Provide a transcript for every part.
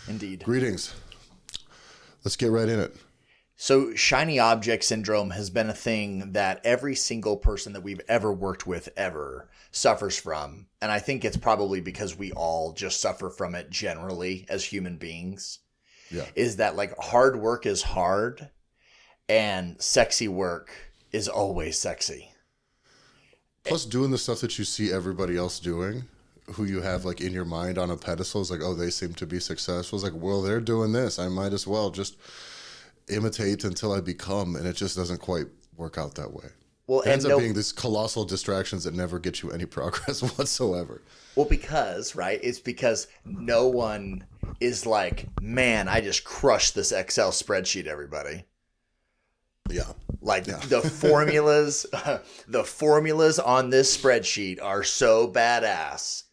Indeed. Greetings. Let's get right in it. So shiny object syndrome has been a thing that every single person that we've ever worked with ever suffers from. And I think it's probably because we all just suffer from it generally as human beings. Yeah. Is that like hard work is hard and sexy work is always sexy. Plus, doing the stuff that you see everybody else doing, who you have like in your mind on a pedestal, is like, oh, they seem to be successful. It's like, well, they're doing this. I might as well just imitate until I become. And it just doesn't quite work out that way. Well, It ends up being these colossal distractions that never get you any progress whatsoever. Well, because, right, it's because no one is like, man, I just crushed this Excel spreadsheet, everybody. Yeah. Like the formulas, the formulas on this spreadsheet are so badass.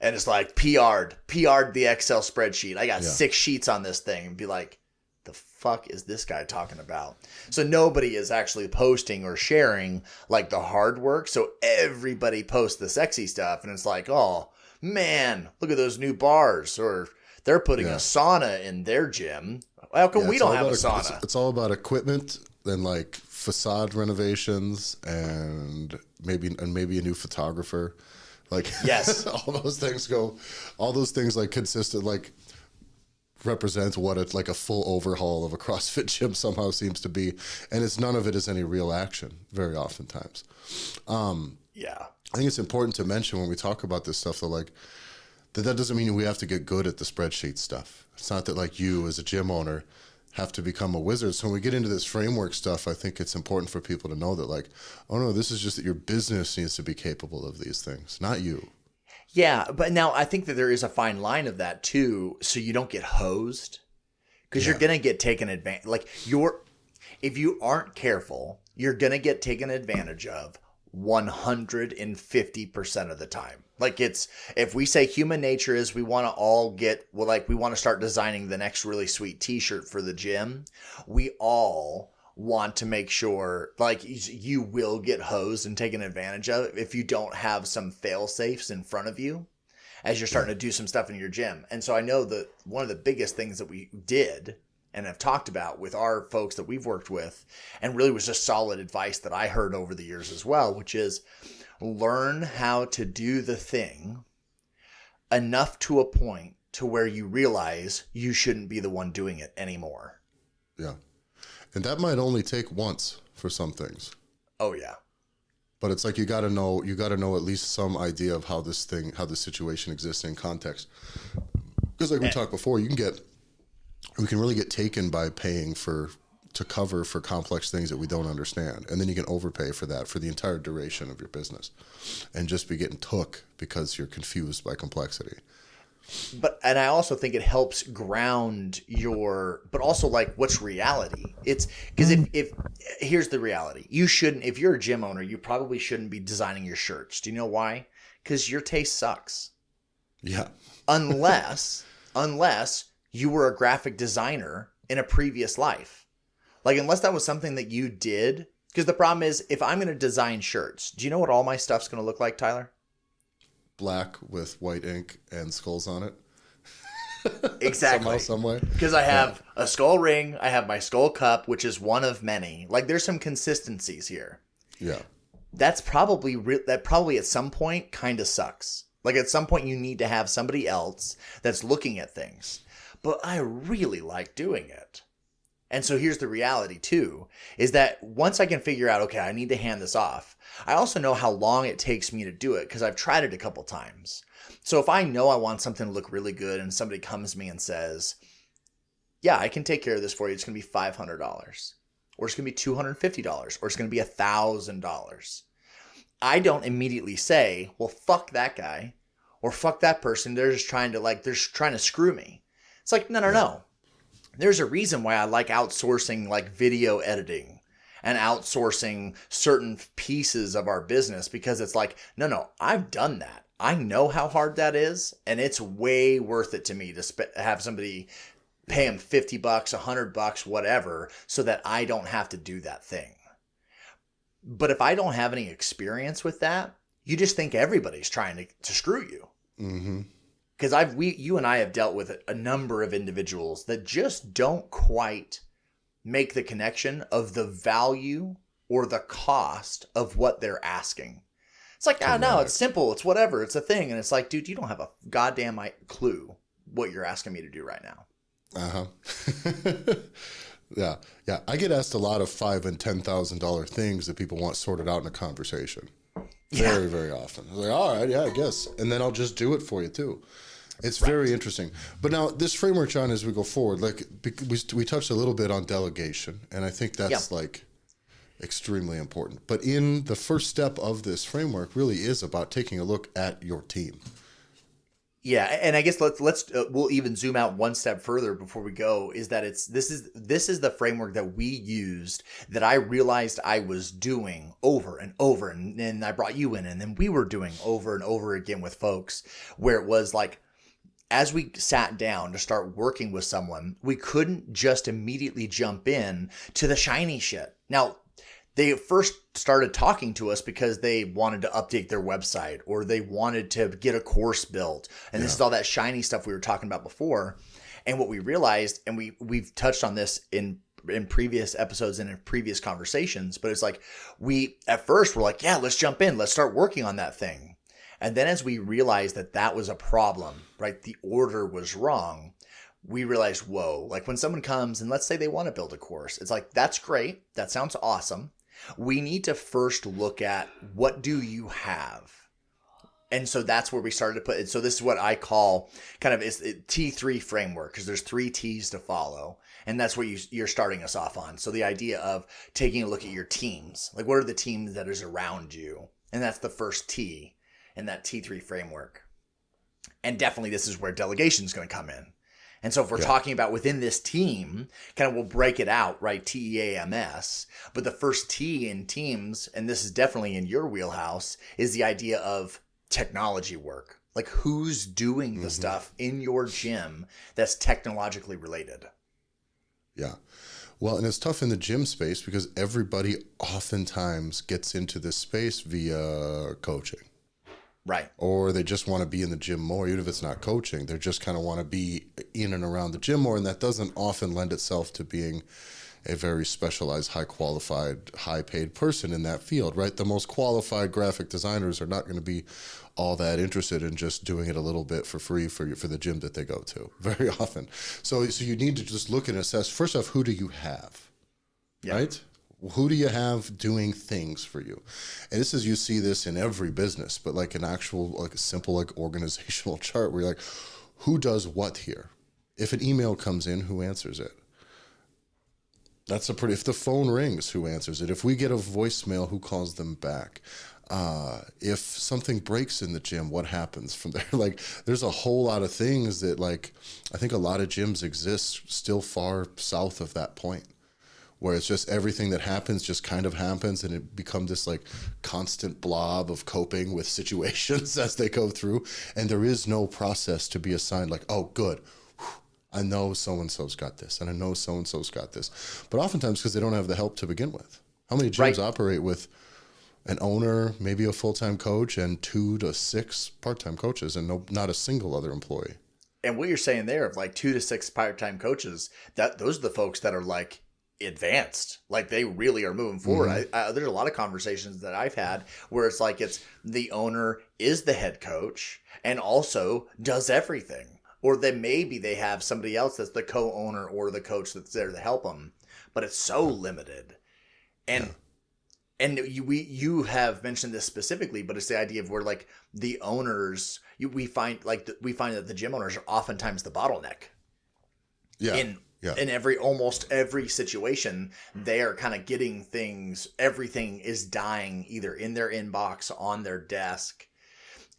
And it's like PR'd the Excel spreadsheet. I got 6 sheets on this thing and be like, the fuck is this guy talking about? So nobody is actually posting or sharing like the hard work. So everybody posts the sexy stuff and it's like, oh man, look at those new bars, or they're putting a sauna in their gym. How come we don't have a sauna? It's all about equipment and like facade renovations and maybe a new photographer. Like yes, all those things like consistent, like represents what it's like a full overhaul of a CrossFit gym somehow seems to be. And it's none of it is any real action very oftentimes. Yeah. I think it's important to mention when we talk about this stuff, though, like that doesn't mean we have to get good at the spreadsheet stuff. It's not that like you as a gym owner have to become a wizard. So when we get into this framework stuff, I think it's important for people to know that like, oh no, this is just that your business needs to be capable of these things, not you. Yeah, but now I think that there is a fine line of that too, so you don't get hosed, because you're gonna get taken advantage. Like if you aren't careful, you're gonna get taken advantage of 150% of the time. Like if we say human nature is we want to all we want to start designing the next really sweet t-shirt for the gym, we all want to make sure like you will get hosed and taken advantage of if you don't have some fail safes in front of you as you're starting to do some stuff in your gym. And so I know that one of the biggest things that we did and have talked about with our folks that we've worked with, and really was just solid advice that I heard over the years as well, which is learn how to do the thing enough to a point to where you realize you shouldn't be the one doing it anymore. Yeah. And that might only take once for some things. Oh yeah. But it's like you got to know at least some idea of how this situation exists in context. Because like we talked before, we can really get taken by paying to cover for complex things that we don't understand. And then you can overpay for that for the entire duration of your business and just be getting took because you're confused by complexity. And I also think it helps ground but also like what's reality. It's because if here's the reality, if you're a gym owner, you probably shouldn't be designing your shirts. Do you know why? Because your taste sucks. Yeah. Unless you were a graphic designer in a previous life. Like, unless that was something that you did. Because the problem is, if I'm going to design shirts, do you know what all my stuff's going to look like, Tyler? Black with white ink and skulls on it. Exactly. Somehow, some way. Because I have a skull ring, I have my skull cup, which is one of many. Like, there's some consistencies here. Yeah. That's probably at some point kind of sucks. Like, at some point you need to have somebody else that's looking at things. But I really like doing it. And so here's the reality too, is that once I can figure out, okay, I need to hand this off, I also know how long it takes me to do it because I've tried it a couple times. So if I know I want something to look really good and somebody comes to me and says, yeah, I can take care of this for you, it's going to be $500 or it's going to be $250 or it's going to be $1,000. I don't immediately say, well, fuck that guy or fuck that person. They're just trying to screw me. It's like, no. There's a reason why I like outsourcing like video editing and outsourcing certain pieces of our business, because it's like, no, I've done that. I know how hard that is. And it's way worth it to me to have somebody pay them $50, $100, whatever, so that I don't have to do that thing. But if I don't have any experience with that, you just think everybody's trying to screw you. Mm-hmm. because you and I have dealt with a number of individuals that just don't quite make the connection of the value or the cost of what they're asking. It's like, oh, no, it's simple. It's whatever. It's a thing. And it's like, dude, you don't have a goddamn clue what you're asking me to do right now. Uh-huh. Yeah. Yeah. I get asked a lot of $5,000 and $10,000 things that people want sorted out in a conversation. Very, very often. I was like, all right, yeah, I guess. And then I'll just do it for you too. It's very interesting. But now this framework, John, as we go forward, like we touched a little bit on delegation, and I think that's like extremely important. But in the first step of this framework really is about taking a look at your team. Yeah, and I guess we'll even zoom out one step further before we go. Is that this is the framework that we used that I realized I was doing over and over, and then I brought you in, and then we were doing over and over again with folks, where it was like, as we sat down to start working with someone, we couldn't just immediately jump in to the shiny shit. Now, they first started talking to us because they wanted to update their website or they wanted to get a course built. And this is all that shiny stuff we were talking about before. And what we realized, and we've touched on this in previous episodes and in previous conversations, but it's like at first we're like, yeah, let's jump in. Let's start working on that thing. And then as we realized that was a problem, right? The order was wrong. We realized, whoa, like when someone comes and let's say they want to build a course, it's like, that's great. That sounds awesome. We need to first look at what do you have? And so that's where we started to put it. So this is what I call kind of is T3 framework, because there's 3 T's to follow. And that's where you're starting us off on. So the idea of taking a look at your teams, like what are the teams that is around you? And that's the first T in that T3 framework. And definitely this is where delegation is going to come in. And so if we're talking about within this team, kind of we'll break it out, right? TEAMS. But the first T in teams, and this is definitely in your wheelhouse, is the idea of technology work. Like who's doing the stuff in your gym that's technologically related? Yeah. Well, and it's tough in the gym space because everybody oftentimes gets into this space via coaching. Right. Or they just want to be in the gym more, even if it's not coaching. They just kind of want to be in and around the gym more. And that doesn't often lend itself to being a very specialized, high qualified, high paid person in that field, right? The most qualified graphic designers are not going to be all that interested in just doing it a little bit for free for the gym that they go to very often. So you need to just look and assess, first off, who do you have, right? Who do you have doing things for you? And you see this in every business, but like an actual, like a simple, like organizational chart where you're like, who does what here? If an email comes in, who answers it? If the phone rings, who answers it? If we get a voicemail, who calls them back? If something breaks in the gym, what happens from there? Like, there's a whole lot of things that, like, I think a lot of gyms exist still far south of that point, where it's just everything that happens just kind of happens, and it becomes this like constant blob of coping with situations as they go through. And there is no process to be assigned like, oh, good, I know so-and-so's got this, and I know so-and-so's got this. But oftentimes because they don't have the help to begin with. How many gyms operate with an owner, maybe a full-time coach, and 2 to 6 part-time coaches, and not a single other employee? And what you're saying there of like 2 to 6 part-time coaches, those are the folks that are like advanced, like they really are moving forward. There's a lot of conversations that I've had where it's like it's the owner is the head coach and also does everything, or then maybe they have somebody else that's the co-owner or the coach that's there to help them, but it's so limited. And you have mentioned this specifically, but it's the idea of where like the owners, we find that the gym owners are oftentimes the bottleneck. In almost every situation, they are kind of getting things, everything is dying either in their inbox, on their desk.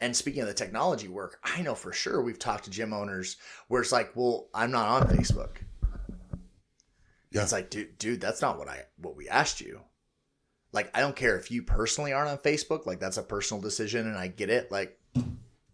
And speaking of the technology work, I know for sure we've talked to gym owners where it's like, well, I'm not on Facebook. Yeah. It's like, dude, that's not what we asked you. Like, I don't care if you personally aren't on Facebook, like that's a personal decision and I get it, like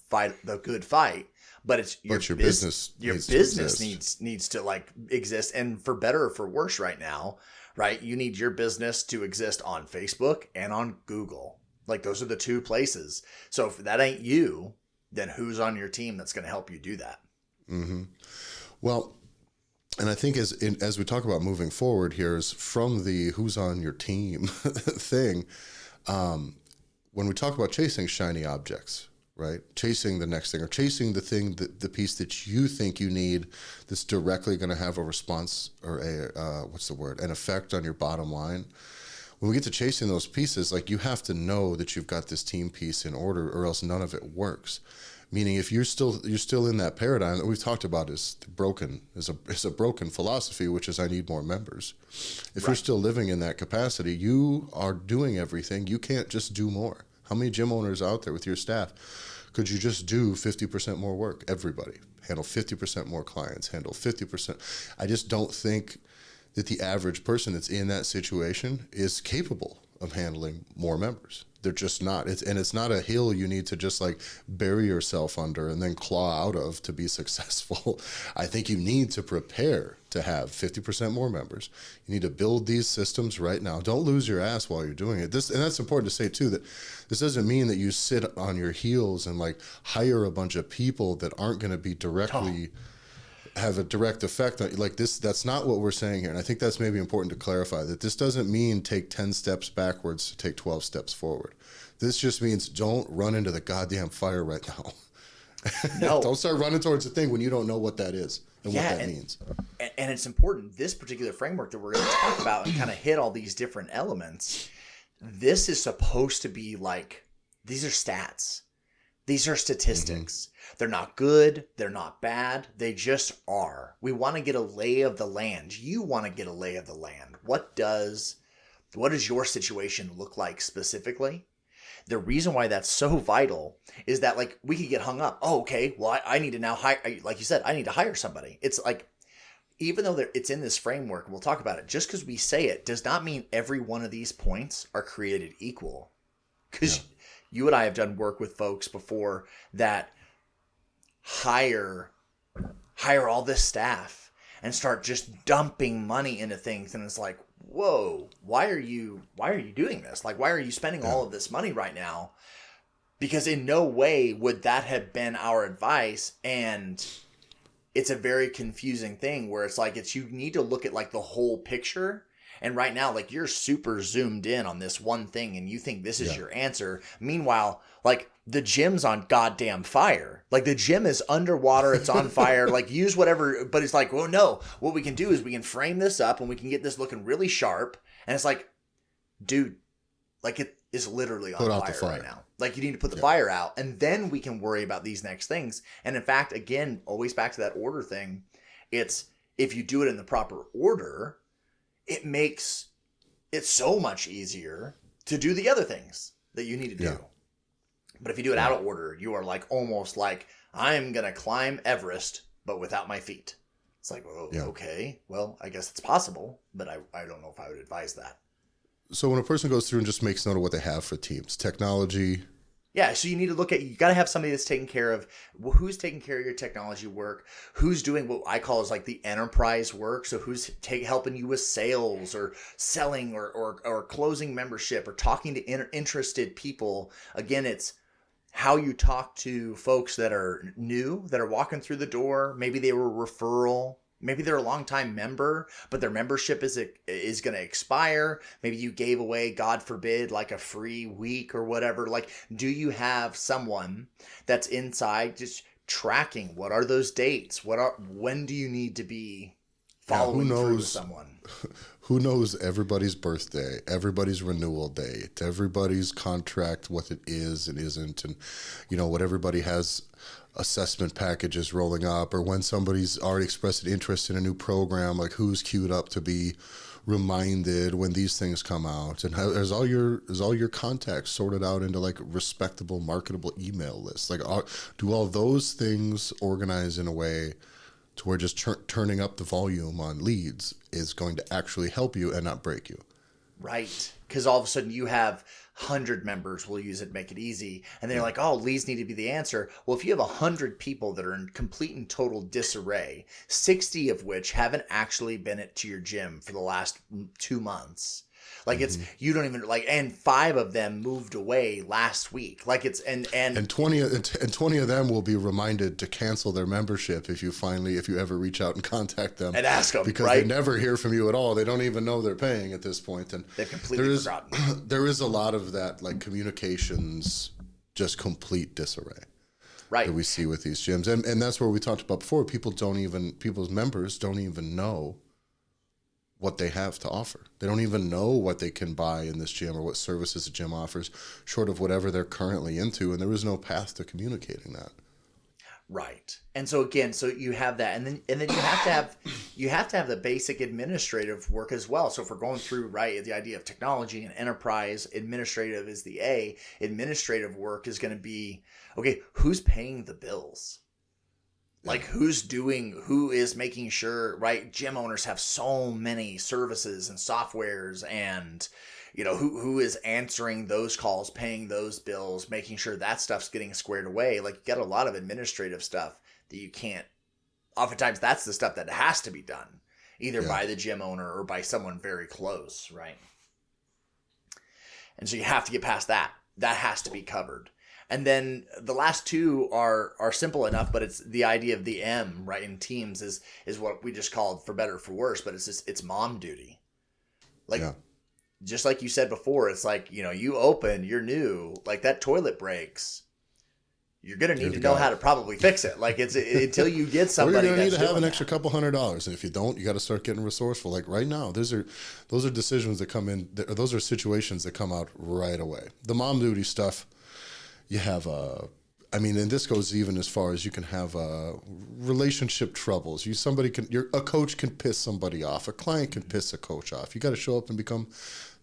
fight the good fight. But it's your business. Your business needs to like exist, and for better or for worse, right now, right? You need your business to exist on Facebook and on Google. Like those are the 2 places. So if that ain't you, then who's on your team that's going to help you do that? Well, and I think as we talk about moving forward here is from the who's on your team thing, when we talk about chasing shiny objects, right? Chasing the next thing or chasing the thing, the piece that you think you need that's directly going to have a response or an effect on your bottom line. When we get to chasing those pieces, like you have to know that you've got this team piece in order or else none of it works. Meaning if you're still in that paradigm that we've talked about is a broken philosophy, which is I need more members. If you're still living in that capacity, you are doing everything. You can't just do more. How many gym owners out there with your staff could you just do 50% more work? Everybody. Handle 50% more clients, handle 50%. I just don't think that the average person that's in that situation is capable of handling more members. They're just not. It's not a hill you need to just like bury yourself under and then claw out of to be successful. I think you need to prepare to have 50% more members. You need to build these systems right now. Don't lose your ass while you're doing it. And that's important to say too, that this doesn't mean that you sit on your heels and like hire a bunch of people that aren't going to be directly have a direct effect on like this. That's not what we're saying here. And I think that's maybe important to clarify that this doesn't mean take 10 steps backwards to take 12 steps forward. This just means don't run into the goddamn fire right now. No. Don't start running towards the thing when you don't know what that is and what that means. And it's important, this particular framework that we're going to talk about and kind of hit all these different elements, this is supposed to be like, these are stats. These are statistics. They're not good. They're not bad. They just are. We want to get a lay of the land. You want to get a lay of the land. What does your situation look like specifically? The reason why that's so vital is that like we could get hung up. Oh, okay. Well, I need to now hire, like you said, I need to hire somebody. It's like, even though it's in this framework, and we'll talk about it, just because we say it does not mean every one of these points are created equal. Because you and I have done work with folks before that hire all this staff and start just dumping money into things, and it's like, whoa, why are you doing this? Like, why are you spending all of this money right now? Because in no way would that have been our advice. And it's a very confusing thing where it's like, you need to look at like the whole picture. And right now, like you're super zoomed in on this one thing and you think this is your answer. Meanwhile, like the gym's on goddamn fire. Like the gym is underwater. It's on fire. Like use whatever. But it's like, well, no, what we can do is we can frame this up and we can get this looking really sharp. And it's like, dude, like it is literally on fire right now. Like you need to put the fire out and then we can worry about these next things. And in fact, again, always back to that order thing. It's if you do it in the proper order, it makes it so much easier to do the other things that you need to do. Yeah. But if you do it out of order, you are like almost like I'm going to climb Everest, but without my feet. It's like, well, okay, well, I guess it's possible, but I don't know if I would advise that. So when a person goes through and just makes note of what they have for teams, technology. Yeah, so you need to look at, you got to have somebody that's taking care of, who's taking care of your technology work, who's doing what I call is like the enterprise work. So who's helping you with sales or selling or closing membership or talking to interested people. Again, it's how you talk to folks that are new, that are walking through the door. Maybe they were a referral. Maybe they're a longtime member, but their membership is going to expire. Maybe you gave away, God forbid, like a free week or whatever. Like, do you have someone that's inside just tracking? What are those dates? When do you need to be following through with someone? Who knows everybody's birthday, everybody's renewal date, everybody's contract, what it is and isn't, and what everybody has assessment packages rolling up, or when somebody's already expressed an interest in a new program, like who's queued up to be reminded when these things come out, and is all your contacts sorted out into like respectable, marketable email lists. Like, do all those things organize in a way to where just turning up the volume on leads is going to actually help you and not break you? Right. Because all of a sudden you have 100 members, we'll use it, make it easy. And they're like, oh, leads need to be the answer. Well, if you have 100 people that are in complete and total disarray, 60 of which haven't actually been to your gym for the last 2 months, Like it's, you don't even like, and 5 of them moved away last week. Like it's, And 20 of them will be reminded to cancel their membership if you ever reach out and contact them and ask them, because right? they never hear from you at all. They don't even know they're paying at this point. And They've completely forgotten. there is a lot of that, like communications, just complete disarray. Right. That we see with these gyms. And that's where we talked about before. People's members don't even know what they have to offer. They don't even know what they can buy in this gym or what services the gym offers, short of whatever they're currently into. And there is no path to communicating that. Right. And so again, so you have that, and then you have to have the basic administrative work as well. So if we're going through, right, the idea of technology and enterprise, administrative is the A. Administrative work is going to be, okay, who's paying the bills? Like who is making sure, right? Gym owners have so many services and softwares, and who is answering those calls, paying those bills, making sure that stuff's getting squared away. Like you got a lot of administrative stuff that you can't, oftentimes that's the stuff that has to be done either by the gym owner or by someone very close, right? And so you have to get past that. That has to be covered. And then the last 2 are simple enough, but it's the idea of the M, right, in teams is what we just called for better or for worse, but it's mom duty. Like, just like you said before, it's like, you open, you're new, like that toilet breaks. You're going to need to know how to probably fix it. Like it's until you get somebody. Or you're going to need to have an extra couple $100. And if you don't, you got to start getting resourceful. Like right now, those are decisions that come in, or those are situations that come out right away. The mom duty stuff. You have and this goes even as far as you can have relationship troubles. A coach can piss somebody off. A client can piss a coach off. You got to show up and become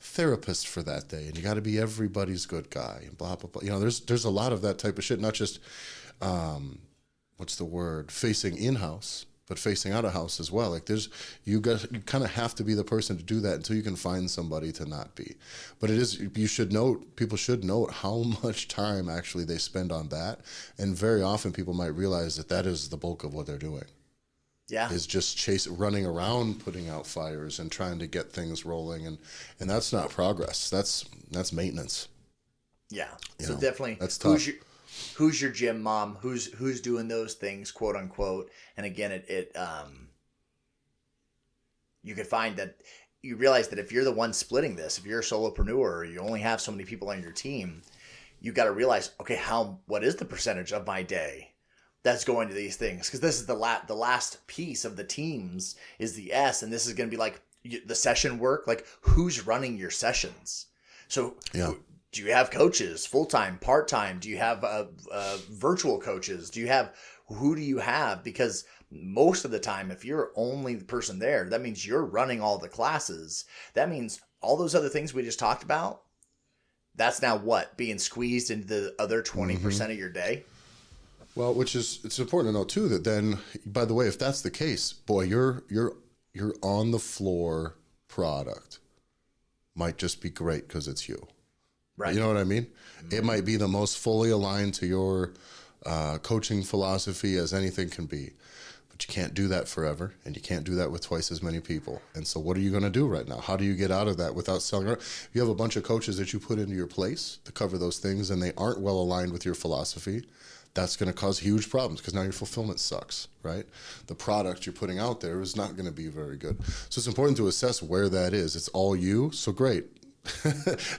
therapist for that day, and you got to be everybody's good guy and blah blah blah. There's a lot of that type of shit. Not just facing in-house, but facing out of house as well. Like you kind of have to be the person to do that until you can find somebody to not be. But people should note how much time actually they spend on that. And very often people might realize that is the bulk of what they're doing. Yeah. Is just running around, putting out fires and trying to get things rolling. And that's not progress. That's maintenance. Yeah. So definitely that's tough. Who's your gym mom? Who's doing those things, quote unquote? And again, you could find that you realize that if you're the one splitting this, if you're a solopreneur, or you only have so many people on your team, you got to realize, okay, what is the percentage of my day that's going to these things? Because this is the last piece of the teams is the S, and this is going to be like the session work. Like who's running your sessions? So do you have coaches, full-time, part-time? Do you have virtual coaches? Who do you have? Because most of the time, if you're only the person there, that means you're running all the classes. That means all those other things we just talked about, that's now what? Being squeezed into the other 20% of your day? Well, it's important to know too that then, by the way, if that's the case, boy, your on the floor product might just be great because it's you. Right. You know what I mean? Mm-hmm. It might be the most fully aligned to your coaching philosophy as anything can be. But you can't do that forever, and you can't do that with twice as many people. And so what are you going to do right now? How do you get out of that without selling out? If you have a bunch of coaches that you put into your place to cover those things and they aren't well aligned with your philosophy, that's going to cause huge problems because now your fulfillment sucks, right? The product you're putting out there is not going to be very good. So it's important to assess where that is. It's all you, so great.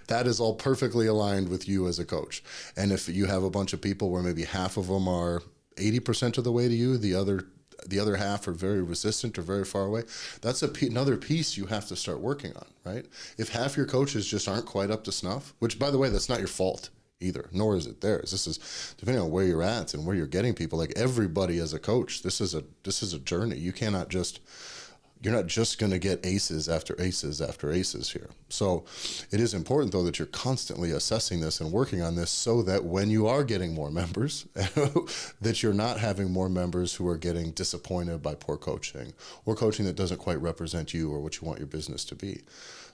That is all perfectly aligned with you as a coach. And if you have a bunch of people where maybe half of them are 80% of the way to you, the other half are very resistant or very far away, that's another piece you have to start working on, right? If half your coaches just aren't quite up to snuff, which by the way, that's not your fault either, nor is it theirs. This is depending on where you're at and where you're getting people. Like everybody as a coach, this is a journey. You're not just going to get aces after aces after aces here. So it is important, though, that you're constantly assessing this and working on this so that when you are getting more members, that you're not having more members who are getting disappointed by poor coaching or coaching that doesn't quite represent you or what you want your business to be.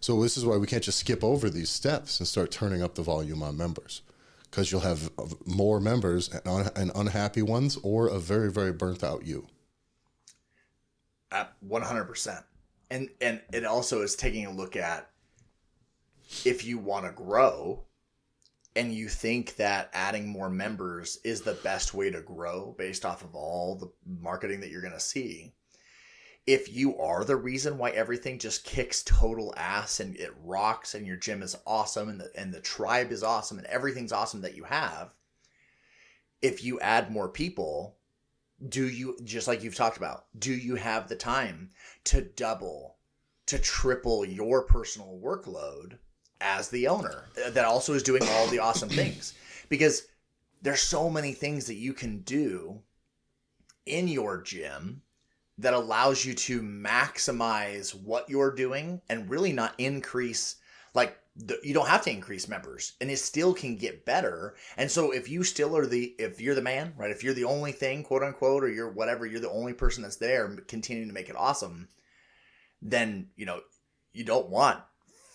So this is why we can't just skip over these steps and start turning up the volume on members, because you'll have more members and unhappy ones or a very, very burnt out you. 100%. And it also is taking a look at if you want to grow and you think that adding more members is the best way to grow based off of all the marketing that you're going to see, if you are the reason why everything just kicks total ass and it rocks and your gym is awesome and the tribe is awesome and everything's awesome that you have, if you add more people, do you, just like you've talked about, do you have the time to double, to triple your personal workload as the owner that also is doing all the awesome things? Because there's so many things that you can do in your gym that allows you to maximize what you're doing and really not increase, like, you don't have to increase members and it still can get better. And so if you still are if you're the man, right? If you're the only thing, quote unquote, or you're whatever, you're the only person that's there continuing to make it awesome, then, you don't want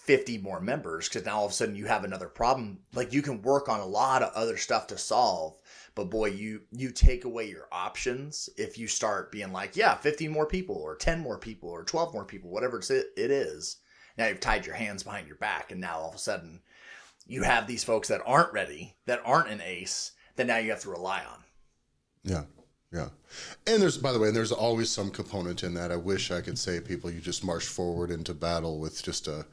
50 more members, because now all of a sudden you have another problem. Like, you can work on a lot of other stuff to solve, but boy, you take away your options if you start being like, yeah, 15 more people or 10 more people or 12 more people, whatever it is. Now you've tied your hands behind your back, and now all of a sudden you have these folks that aren't ready, that aren't an ace, that now you have to rely on. Yeah. Yeah. And there's always some component in that. I wish I could say, people, you just march forward into battle with just a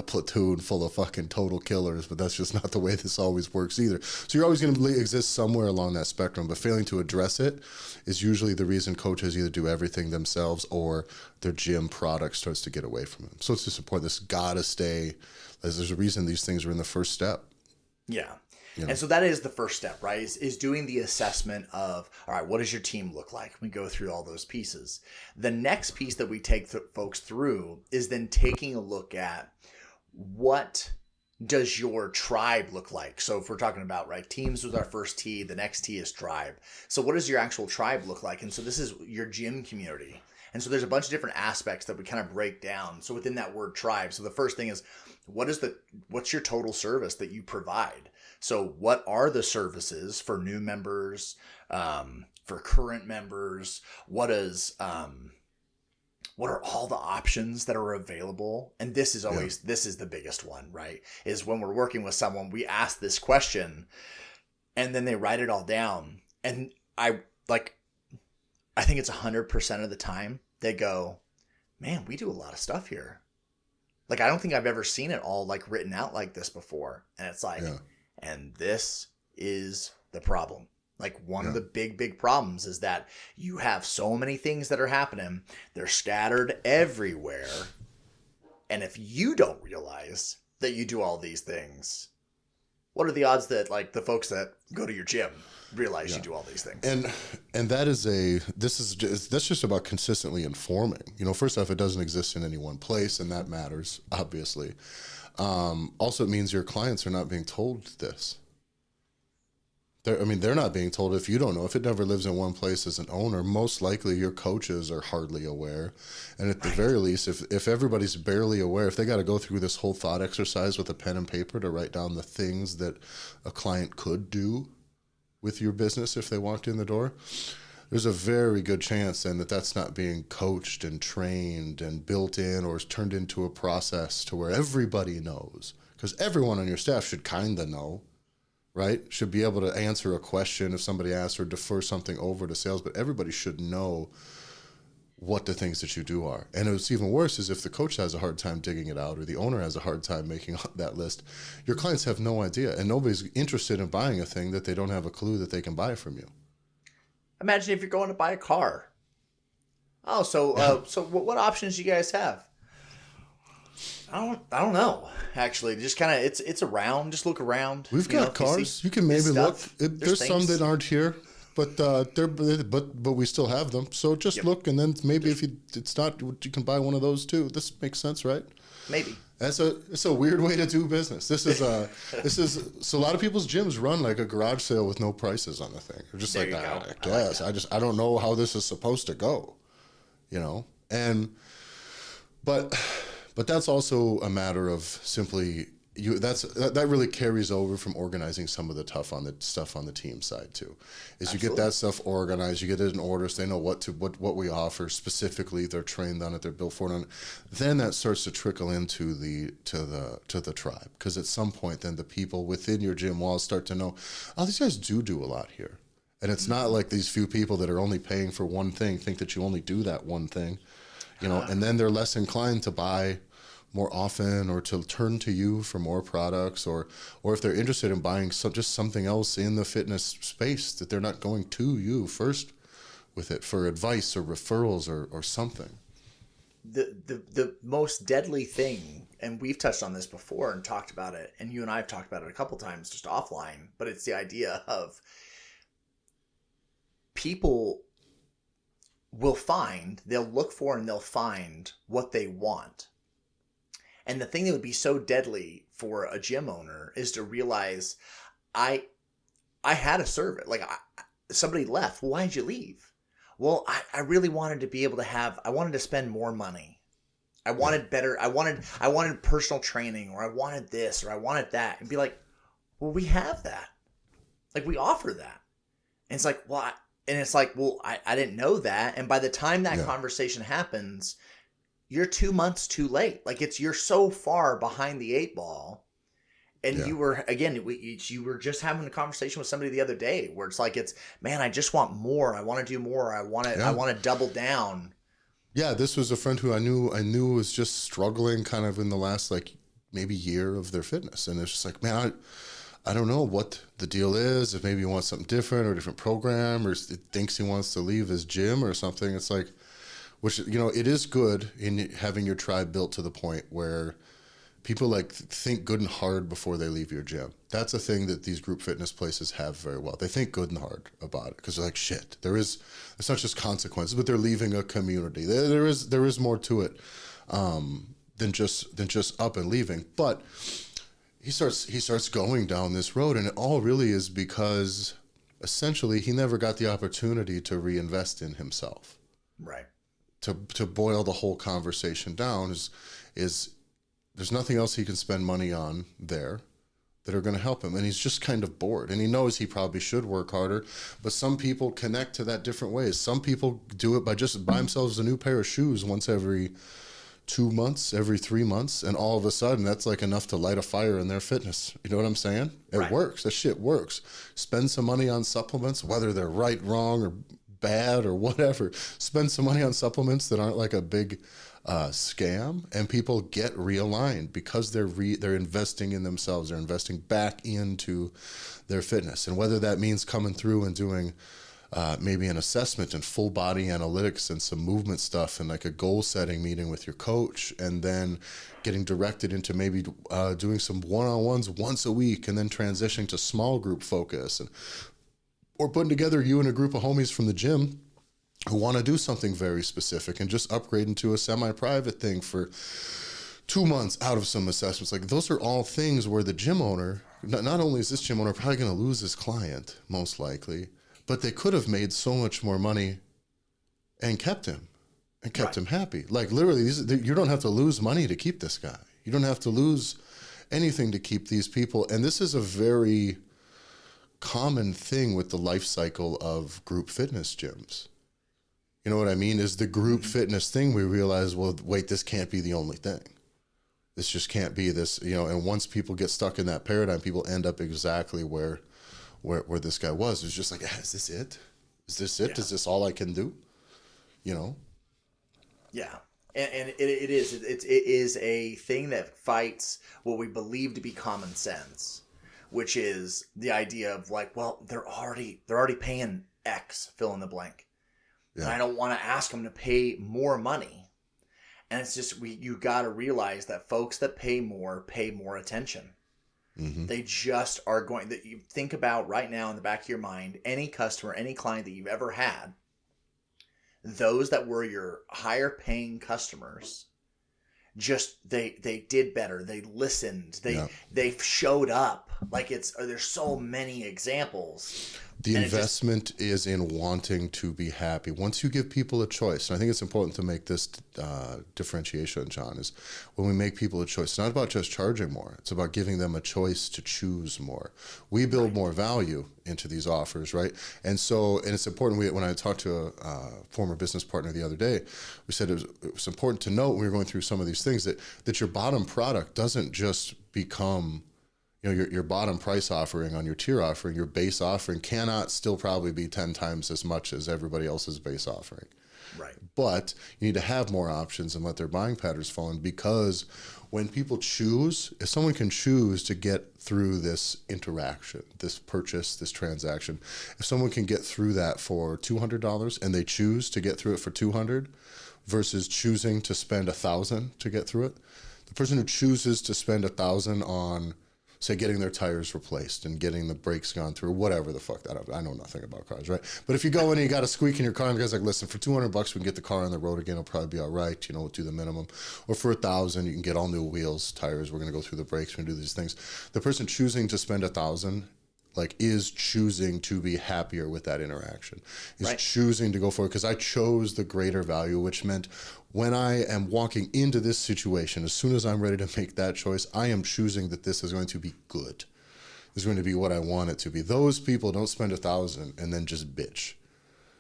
platoon full of fucking total killers, but that's just not the way this always works either. So you're always going to exist somewhere along that spectrum, but failing to address it is usually the reason coaches either do everything themselves or their gym product starts to get away from them. So it's just important. This gotta stay, as there's a reason these things are in the first step. Yeah. And so that is the first step, right? Is doing the assessment of, all right, what does your team look like? We go through all those pieces. The next piece that we take folks through is then taking a look at, what does your tribe look like? So if we're talking about, right, teams was our first T, the next T is tribe. So what does your actual tribe look like? And so this is your gym community. And so there's a bunch of different aspects that we kind of break down. So within that word tribe, so the first thing is, what's your total service that you provide? So what are the services for new members, for current members? What are all the options that are available? And this is always, this is the biggest one, right? Is when we're working with someone, we ask this question and then they write it all down. And I think it's 100% of the time they go, man, we do a lot of stuff here. Like, I don't think I've ever seen it all like written out like this before. And it's like, and this is the problem. Like, one of the big problems is that you have so many things that are happening. They're scattered everywhere. And if you don't realize that you do all these things, what are the odds that, like, the folks that go to your gym realize you do all these things? And that's just about consistently informing. First off, it doesn't exist in any one place, and that matters, obviously. Also, it means your clients are not being told this. They're not being told. If you don't know, if it never lives in one place as an owner, most likely your coaches are hardly aware. And at the very least, if everybody's barely aware, if they got to go through this whole thought exercise with a pen and paper to write down the things that a client could do with your business if they walked in the door, there's a very good chance then that that's not being coached and trained and built in, or is turned into a process to where everybody knows. Because everyone on your staff should kind of know, right? Should be able to answer a question if somebody asks, or defer something over to sales, but everybody should know what the things that you do are. And what's even worse is if the coach has a hard time digging it out, or the owner has a hard time making that list, your clients have no idea, and nobody's interested in buying a thing that they don't have a clue that they can buy from you. Imagine if you're going to buy a car. Oh, so what options do you guys have? I don't know. Actually, just kind of it's around. Just look around. We've got cars. You can maybe look. There's some that aren't here, but we still have them. So just look, and then maybe if it's not, you can buy one of those too. This makes sense, right? Maybe. It's a weird way to do business. So a lot of people's gyms run like a garage sale with no prices on the thing. They're just like, I guess I don't know how this is supposed to go, but that's also a matter of simply that really carries over from organizing some of the stuff on the team side too. Is Absolutely. you get that stuff organized, you get it in order, so they know what we offer specifically. They're trained on it. They're built for it. On it. Then that starts to trickle into the tribe, because at some point, then the people within your gym walls start to know, oh, these guys do a lot here, and it's not like these few people that are only paying for one thing think that you only do that one thing, and then they're less inclined to buy more often, or to turn to you for more products, or if they're interested in buying just something else in the fitness space, that they're not going to you first with it for advice or referrals or something. The most deadly thing, and we've touched on this before and talked about it, and you and I have talked about it a couple times just offline, but it's the idea of people they'll look for and they'll find what they want. And the thing that would be so deadly for a gym owner is to realize, I had a service. Like, somebody left. Well, why'd you leave? Well, I really wanted to be able to I wanted to spend more money. I wanted better. I wanted personal training, or I wanted this, or I wanted that. And be like, well, we have that. Like, we offer that. And it's like, well, I didn't know that. And by the time that conversation happens, you're 2 months too late. Like, you're so far behind the 8 ball. And you were, again, you were just having a conversation with somebody the other day where it's like, man, I just want more. I want to do more. I want to double down. Yeah, this was a friend who I knew was just struggling kind of in the last, like, maybe year of their fitness. And it's just like, man, I don't know what the deal is. If maybe he wants something different, or a different program, or thinks he wants to leave his gym or something. It's like, which, it is good in having your tribe built to the point where people like think good and hard before they leave your gym. That's a thing that these group fitness places have very well. They think good and hard about it, because they're like, shit, it's not just consequences, but they're leaving a community. There is more to it than just up and leaving. But he starts going down this road, and it all really is because essentially he never got the opportunity to reinvest in himself. Right. To boil the whole conversation down is there's nothing else he can spend money on there that are going to help him, and he's just kind of bored, and he knows he probably should work harder, but some people connect to that different ways. Some people do it by just buy themselves a new pair of shoes once every 2 months, every 3 months, and all of a sudden that's like enough to light a fire in their fitness. You know what I'm saying? It works. That shit works. Spend some money on supplements, whether they're right, wrong, or bad or whatever. Spend some money on supplements that aren't like a big scam, and people get realigned because they're investing in themselves. They're investing back into their fitness, and whether that means coming through and doing maybe an assessment and full body analytics and some movement stuff, and like a goal setting meeting with your coach, and then getting directed into maybe doing some one-on-ones once a week, and then transitioning to small group focus, or putting together you and a group of homies from the gym who want to do something very specific and just upgrade into a semi-private thing for 2 months out of some assessments. Like, those are all things where the gym owner, not only is this gym owner probably going to lose his client, most likely, but they could have made so much more money and kept him happy. Like, literally, you don't have to lose money to keep this guy. You don't have to lose anything to keep these people. And this is a very common thing with the life cycle of group fitness gyms. You know what I mean? Is the group fitness thing, we realize, well, wait, this can't be the only thing. This just can't be this, and once people get stuck in that paradigm, people end up exactly where this guy was. It's just like, is this it? Is this it? Yeah. Is this all I can do? Yeah. And it is a thing that fights what we believe to be common sense, which is the idea of like, well, they're already paying X, fill in the blank. Yeah. And I don't want to ask them to pay more money. And it's just, you got to realize that folks that pay more attention. Mm-hmm. They just are going, that you think about right now in the back of your mind, any customer, any client that you've ever had, those that were your higher paying customers, just they did better. They listened. They showed up. Like, there's so many examples. The And investment is in wanting to be happy. Once you give people a choice, and I think it's important to make this differentiation, John, is when we make people a choice, it's not about just charging more. It's about giving them a choice to choose more. We build more value into these offers, right? And it's important. When I talked to a former business partner the other day, we said it was important to note when we were going through some of these things that your bottom product doesn't just become, your bottom price offering on your tier offering, your base offering cannot still probably be 10 times as much as everybody else's base offering. right. But you need to have more options and let their buying patterns fall in, because when people choose, if someone can choose to get through this interaction, this purchase, this transaction, if someone can get through that for $200 and they choose to get through it for $200 versus choosing to spend $1,000 to get through it, the person who chooses to spend $1,000 on, say, getting their tires replaced and getting the brakes gone through, whatever the fuck that, I know nothing about cars, right? But if you go in and you got a squeak in your car and the guy's like, listen, for $200 we can get the car on the road again, it'll probably be all right, we'll do the minimum. Or for $1,000 you can get all new wheels, tires, we're gonna go through the brakes, we're gonna do these things. The person choosing to spend $1,000 is choosing to be happier with that interaction, is choosing to go for it, because I chose the greater value, which meant when I am walking into this situation, as soon as I'm ready to make that choice, I am choosing that this is going to be good. This is going to be what I want it to be. Those people don't spend $1,000 and then just bitch.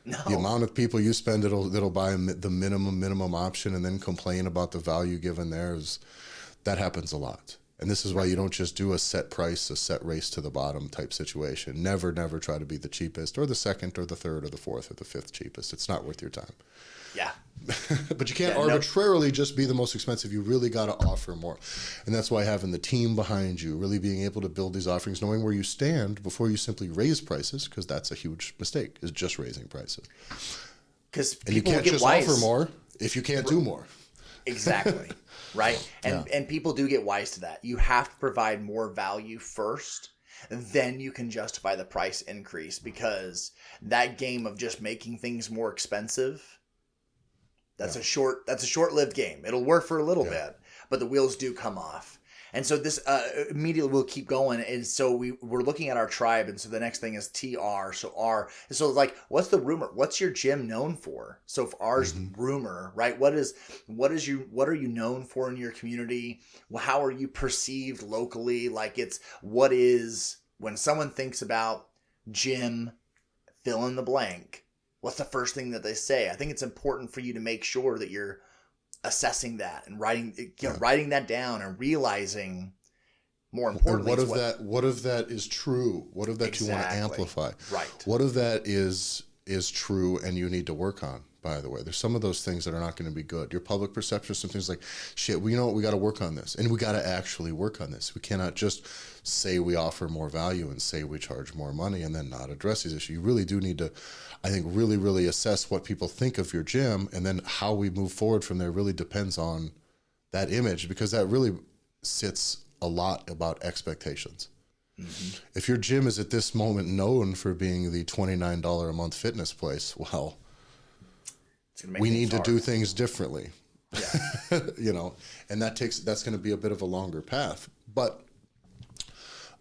No. The amount of people you spend that'll buy the minimum option and then complain about the value given there, that happens a lot. And this is why you don't just do a set price, a set race to the bottom type situation. Never try to be the cheapest or the second or the third or the fourth or the fifth cheapest. It's not worth your time. Yeah. But you can't arbitrarily just be the most expensive. You really got to offer more. And that's why having the team behind you, really being able to build these offerings, knowing where you stand before you simply raise prices, because that's a huge mistake, is just raising prices. Because And you can't just offer more if you can't do more. Exactly. Right. And people do get wise to that. You have to provide more value first, then you can justify the price increase, because that game of just making things more expensive, that's a short-lived game. It'll work for a little bit, but the wheels do come off. And so this immediately will keep going. And so we're looking at our tribe. And so the next thing is TR. So R. So like, what's the rumor? What's your gym known for? So if R's rumor, right? What are you known for in your community? How are you perceived locally? Like when someone thinks about gym, fill in the blank, what's the first thing that they say? I think it's important for you to make sure that you're assessing that and writing that down and realizing, more importantly, and what if that is true? What if that you want to amplify? Right. What if that is true and you need to work on? By the way, there's some of those things that are not going to be good. Your public perception, some things like, shit, we got to work on this, and we got to actually work on this. We cannot just say we offer more value and say we charge more money and then not address these issues. You really do need to, I think, really, really assess what people think of your gym, and then how we move forward from there really depends on that image, because that really sits a lot about expectations. Mm-hmm. If your gym is at this moment known for being the $29 a month fitness place, well, we need to do things differently. Yeah. And that's going to be a bit of a longer path. But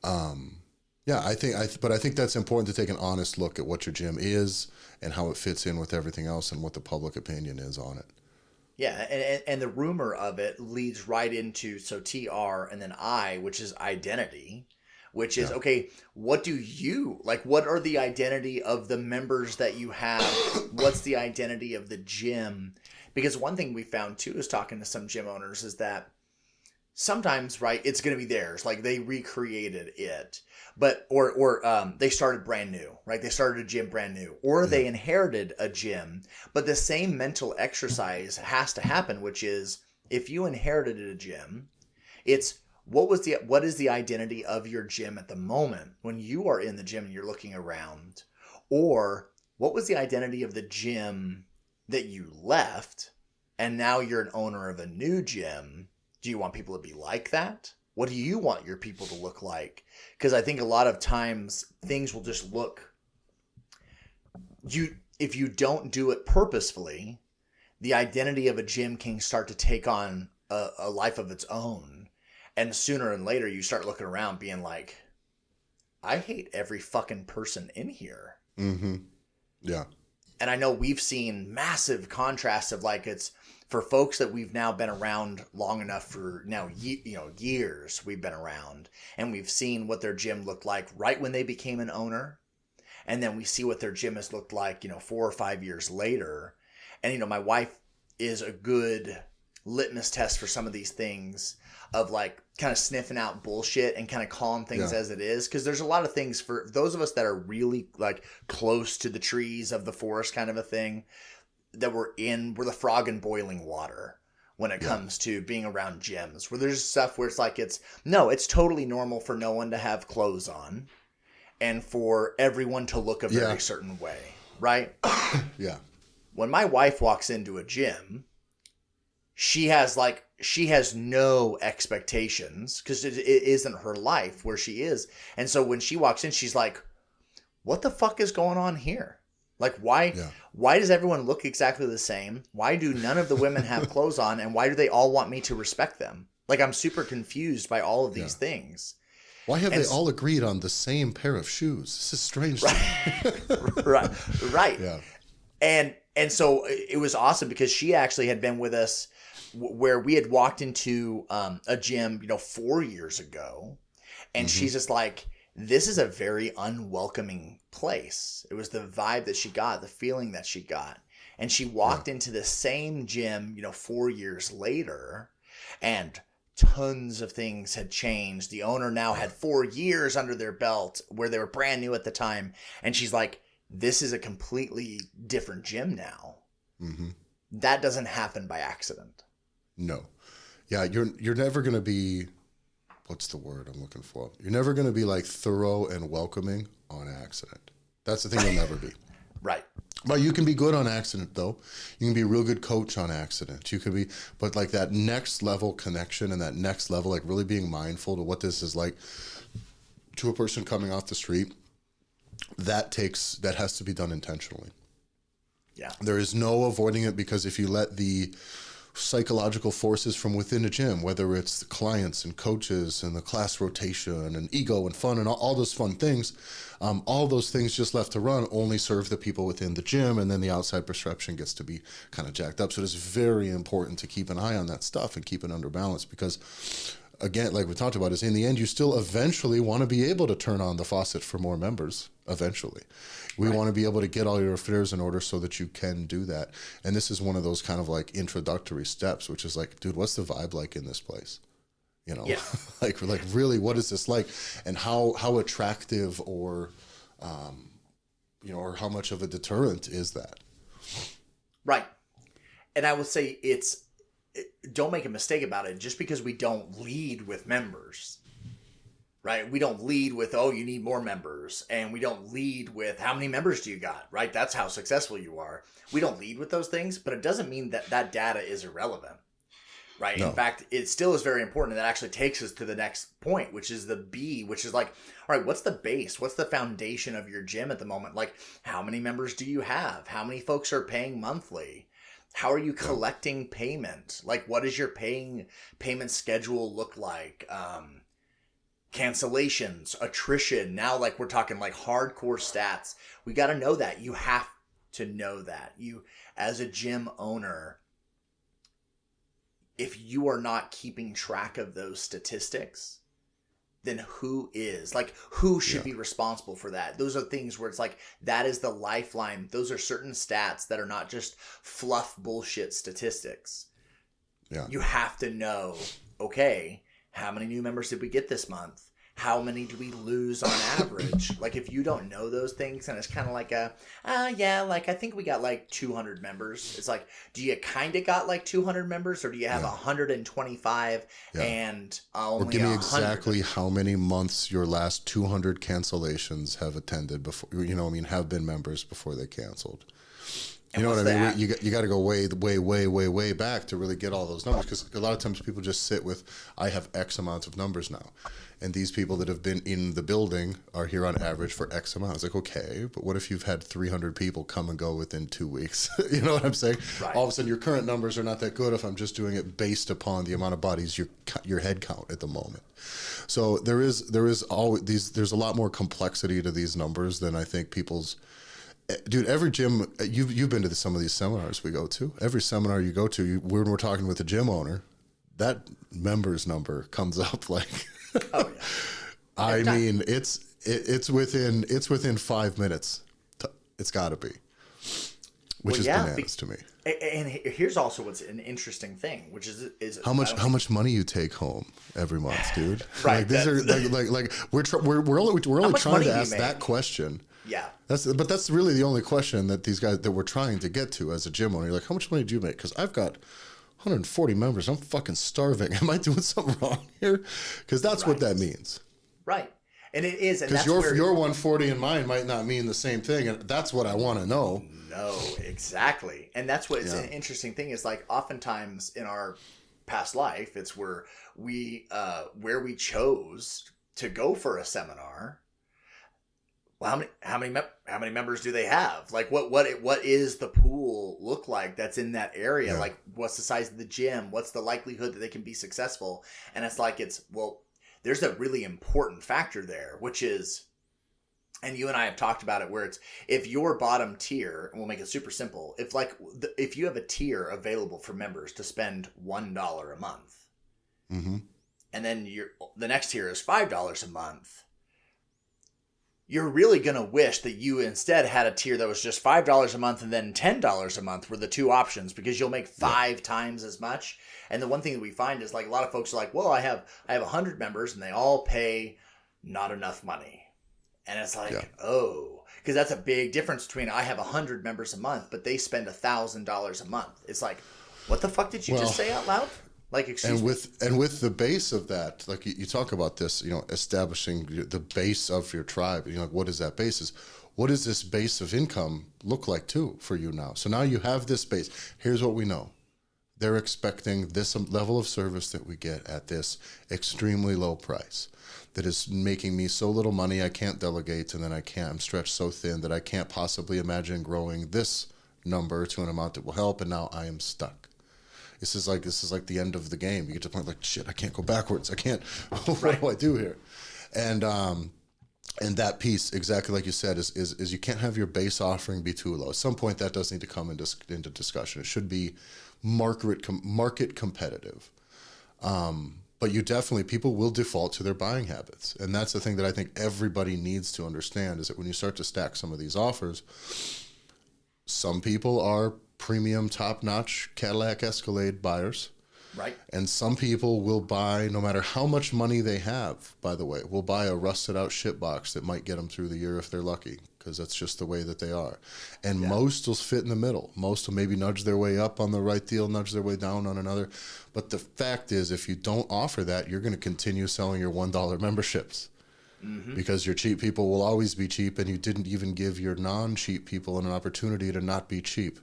I think that's important, to take an honest look at what your gym is and how it fits in with everything else and what the public opinion is on it. Yeah, and the rumor of it leads right into, so TR and then I, which is identity, which is, okay, what are the identity of the members that you have? What's the identity of the gym? Because one thing we found too is talking to some gym owners is that sometimes, right, it's going to be theirs. Like they recreated it, but, or they started brand new, right? They started a gym brand new, or they inherited a gym, but the same mental exercise has to happen, which is, if you inherited a gym, it's, what is the identity of your gym at the moment when you are in the gym and you're looking around? Or what was the identity of the gym that you left and now you're an owner of a new gym? Do you want people to be like that? What do you want your people to look like? Because I think a lot of times things will just look, if you don't do it purposefully, the identity of a gym can start to take on a life of its own. And sooner and later you start looking around being like, I hate every fucking person in here. Mm-hmm. Yeah. And I know we've seen massive contrasts of like, it's for folks that we've now been around long enough for now, years we've been around, and we've seen what their gym looked like right when they became an owner. And then we see what their gym has looked like, 4 or 5 years later. And, my wife is a good litmus test for some of these things of like kind of sniffing out bullshit and kind of calling things as it is. Cause there's a lot of things for those of us that are really like close to the trees of the forest kind of a thing, that we're the frog in boiling water when it comes to being around gyms, where there's stuff where it's like, it's totally normal for no one to have clothes on and for everyone to look a very certain way. Right. Yeah. When my wife walks into a gym, she has no expectations because it isn't her life where she is. And so when she walks in, she's like, what the fuck is going on here? Like, why does everyone look exactly the same? Why do none of the women have clothes on? And why do they all want me to respect them? Like, I'm super confused by all of these things. Why have they all agreed on the same pair of shoes? This is strange. Right. Yeah. And so it was awesome because she actually had been with us where we had walked into a gym, 4 years ago. And she's just like, this is a very unwelcoming place. It was the vibe that she got, the feeling that she got. And she walked into the same gym, 4 years later, and tons of things had changed. The owner now had 4 years under their belt where they were brand new at the time. And she's like, this is a completely different gym now. Mm-hmm. That doesn't happen by accident. No. Yeah, you're never going to be, what's the word I'm looking for? You're never going to be like thorough and welcoming on accident. That's the thing you'll never be. Right. But you can be good on accident, though. You can be a real good coach on accident. You could be, but like that next level connection and that next level, like really being mindful to what this is like to a person coming off the street, that has to be done intentionally. Yeah. There is no avoiding it, because if you let the psychological forces from within a gym, whether it's the clients and coaches and the class rotation and ego and fun and all those fun things, all those things just left to run only serve the people within the gym, and then the outside perception gets to be kind of jacked up. So it is very important to keep an eye on that stuff and keep it under balance, because again, like we talked about, is in the end, you still eventually want to be able to turn on the faucet for more members. Eventually, we want to be able to get all your affairs in order so that you can do that. And this is one of those kind of like introductory steps, which is like, dude, what's the vibe like in this place? Like really, what is this like, and how attractive or, or how much of a deterrent is that? Right. And I will say don't make a mistake about it. Just because we don't lead with members, right? We don't lead with, oh, you need more members. And we don't lead with how many members do you got, right? That's how successful you are. We don't lead with those things, but it doesn't mean that data is irrelevant, right? No. In fact, it still is very important. And that actually takes us to the next point, which is the B, which is like, all right, what's the base? What's the foundation of your gym at the moment? Like, how many members do you have? How many folks are paying monthly? How are you collecting payment? Like, what does your payment schedule look like? Cancellations, attrition. Now, like, we're talking like hardcore stats. We got to know that. You have to know that. You, as a gym owner, if you are not keeping track of those statistics, then who is? Like, who should be responsible for that? Those are things where it's like, that is the lifeline. Those are certain stats that are not just fluff bullshit statistics. Yeah. You have to know, okay, how many new members did we get this month? How many do we lose on average? Like, if you don't know those things, and it's kind of like I think we got like 200 members. It's like, do you kind of got like 200 members, or do you have 125 and only? Or give me exactly how many months your last 200 cancellations have attended before, have been members before they canceled. And You know what's what I mean? that? You got to go way back to really get all those numbers, because a lot of times people just sit with, I have X amount of numbers now. And these people that have been in the building are here on average for X amount. It's like, okay, but what if you've had 300 people come and go within 2 weeks? You know what I'm saying? Right. All of a sudden, your current numbers are not that good if I'm just doing it based upon the amount of bodies your head count at the moment. So there's a lot more complexity to these numbers than I think people's. Dude, every gym, you've been to some of these seminars we go to. Every seminar you go to, when we're talking with the gym owner, that members number comes up like. Oh yeah. I mean, it's within 5 minutes. It's got to be, which is bananas to me. And here's also what's an interesting thing, which is How much money you take home every month, dude? Right. Like these are like we're only trying to ask that question. Yeah. That's really the only question that these guys that we're trying to get to as a gym owner. You're like, how much money do you make? Because I've got 140 members. I'm fucking starving. Am I doing something wrong here? Because that's what that means. Right. And it is. Because your 140 and mine might not mean the same thing. And that's what I want to know. No, exactly. And that's what it's an interesting thing is, like, oftentimes in our past life, it's where we chose to go for a seminar. Well, how many members do they have? Like, what is the pool look like that's in that area? Yeah. Like, what's the size of the gym? What's the likelihood that they can be successful? And it's like, there's a really important factor there, which is, and you and I have talked about it, where it's, if your bottom tier, and we'll make it super simple, if you have a tier available for members to spend $1 a month, mm-hmm. and then the next tier is $5 a month, you're really going to wish that you instead had a tier that was just $5 a month and then $10 a month were the two options, because you'll make 5 times as much. And the one thing that we find is, like, a lot of folks are like, well, I have 100 members and they all pay not enough money. And it's like, because that's a big difference between, I have 100 members a month, but they spend $1,000 a month. It's like, what the fuck did you just say out loud? Like, excuse me. And with the base of that, like you talk about this, establishing the base of your tribe. Like, what is that basis? What does this base of income look like too for you now? So now you have this base. Here's what we know. They're expecting this level of service that we get at this extremely low price that is making me so little money I can't delegate, and then I'm stretched so thin that I can't possibly imagine growing this number to an amount that will help, and now I am stuck. This is like the end of the game. You get to the point like, shit, I can't go backwards. I can't. What do I do here? And that piece, exactly like you said, is you can't have your base offering be too low. At some point, that does need to come into discussion. It should be market competitive. But people will default to their buying habits. And that's the thing that I think everybody needs to understand, is that when you start to stack some of these offers, some people are premium, top-notch Cadillac Escalade buyers. Right. And some people will buy, no matter how much money they have, by the way, will buy a rusted-out shit box that might get them through the year if they're lucky, because that's just the way that they are. And most will fit in the middle. Most will maybe nudge their way up on the right deal, nudge their way down on another. But the fact is, if you don't offer that, you're going to continue selling your $1 memberships. Mm-hmm. Because your cheap people will always be cheap, and you didn't even give your non-cheap people an opportunity to not be cheap.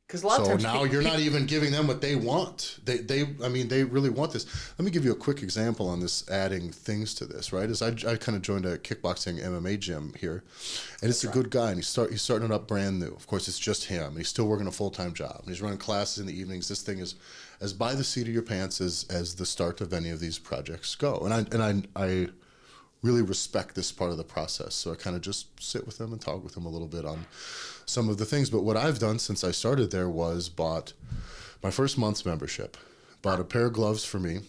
Because a lot of times now you're not even giving them what they want. They really want this. Let me give you a quick example on this, adding things to this, right? I kind of joined a kickboxing MMA gym here, and it's a good guy, and he's starting it up brand new. Of course, it's just him, and he's still working a full-time job, and he's running classes in the evenings. This thing is as by the seat of your pants as the start of any of these projects go. And I really respect this part of the process. So I kind of just sit with them and talk with them a little bit on some of the things. But what I've done since I started there was bought my first month's membership, bought a pair of gloves for me,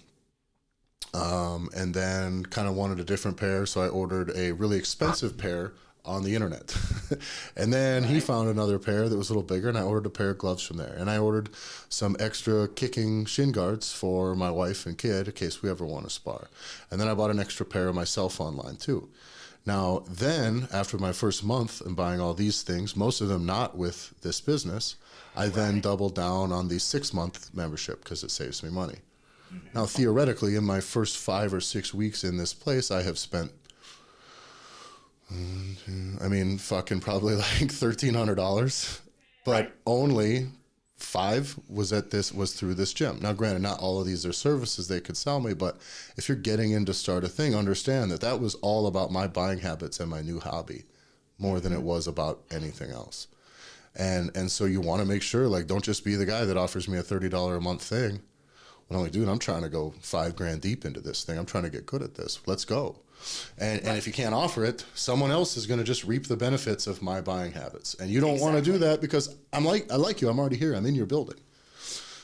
and then kind of wanted a different pair. So I ordered a really expensive pair on the internet. And then he found another pair that was a little bigger, and I ordered a pair of gloves from there. And I ordered some extra kicking shin guards for my wife and kid in case we ever want to spar. And then I bought an extra pair of myself online too. Now, then, after my first month and buying all these things, most of them not with this business, I then doubled down on the 6-month membership because it saves me money. Now, theoretically, in my first 5 or 6 weeks in this place, I have spent I mean, fucking probably like $1,300, but Right. only 5 was through this gym. Now, granted, not all of these are services they could sell me, but if you're getting in to start a thing, understand that was all about my buying habits and my new hobby more than it was about anything else. And so you want to make sure, like, don't just be the guy that offers me a $30 a month thing. When I'm like, dude, I'm trying to go $5,000 deep into this thing. I'm trying to get good at this. Let's go. And if you can't offer it, someone else is going to just reap the benefits of my buying habits. And you don't want to do that because I like you. I'm already here. I'm in your building.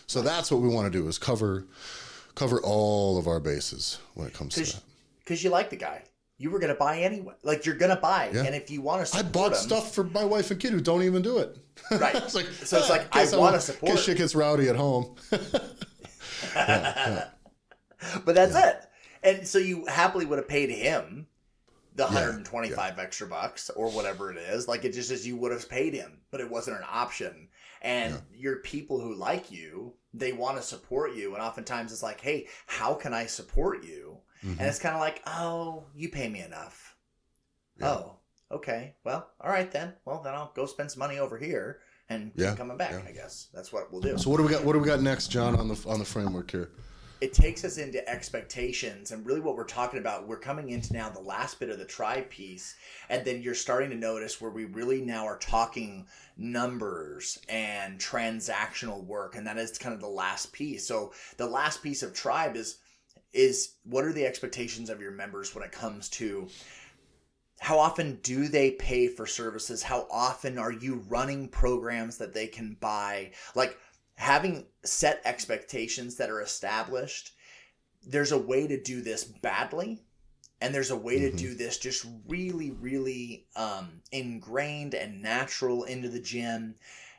So that's what we want to do is cover all of our bases when it comes to that. Because you like the guy. You were going to buy anyway. Like, you're going to buy. Yeah. And if you want to support I bought stuff for my wife and kid who don't even do it. Right. It's like, so it's like, I want to support. Because shit gets rowdy at home. But that's it. And so you happily would have paid him the 125 extra bucks or whatever it is. Like, it just as you would have paid him, but it wasn't an option. And your people who like you, they want to support you. And oftentimes it's like, hey, how can I support you? Mm-hmm. And it's kind of like, oh, you pay me enough. Yeah. Oh, okay. Well, all right then. Well, then I'll go spend some money over here and keep coming back, I guess. That's what we'll do. So what do we got next, John, on the framework here? It takes us into expectations, and really what we're talking about, we're coming into now the last bit of the tribe piece, and then you're starting to notice where we really now are talking numbers and transactional work, and that is kind of the last piece. So the last piece of tribe is what are the expectations of your members when it comes to how often do they pay for services? How often are you running programs that they can buy? Like, having set expectations that are established, there's a way to do this badly, and there's a way to do this just really, really ingrained and natural into the gym,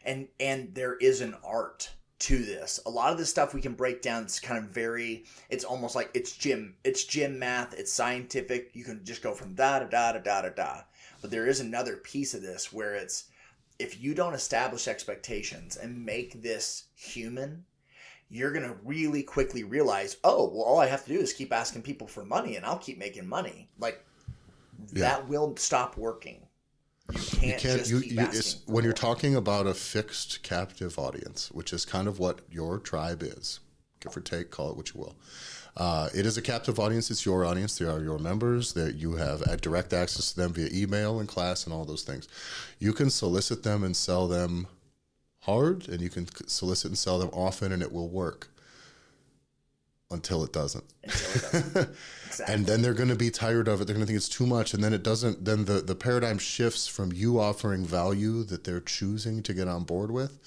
and there is an art to this. A lot of this stuff we can break down. It's kind of it's almost like it's gym math. It's scientific. You can just go from da da da da da da da. But there is another piece of this where it's, if you don't establish expectations and make this human, you're going to really quickly realize, oh, well, all I have to do is keep asking people for money and I'll keep making money. Like, that will stop working. You can't just keep asking. When you're talking about a fixed captive audience, which is kind of what your tribe is, give or take, call it what you will. It is a captive audience. It's your audience. They are your members. That you have direct access to them via email and class and all those things. You can solicit them and sell them hard, and you can solicit and sell them often, and it will work until it doesn't. Exactly. And then they're going to be tired of it. They're going to think it's too much, and then it doesn't. Then the paradigm shifts from you offering value that they're choosing to get on board with,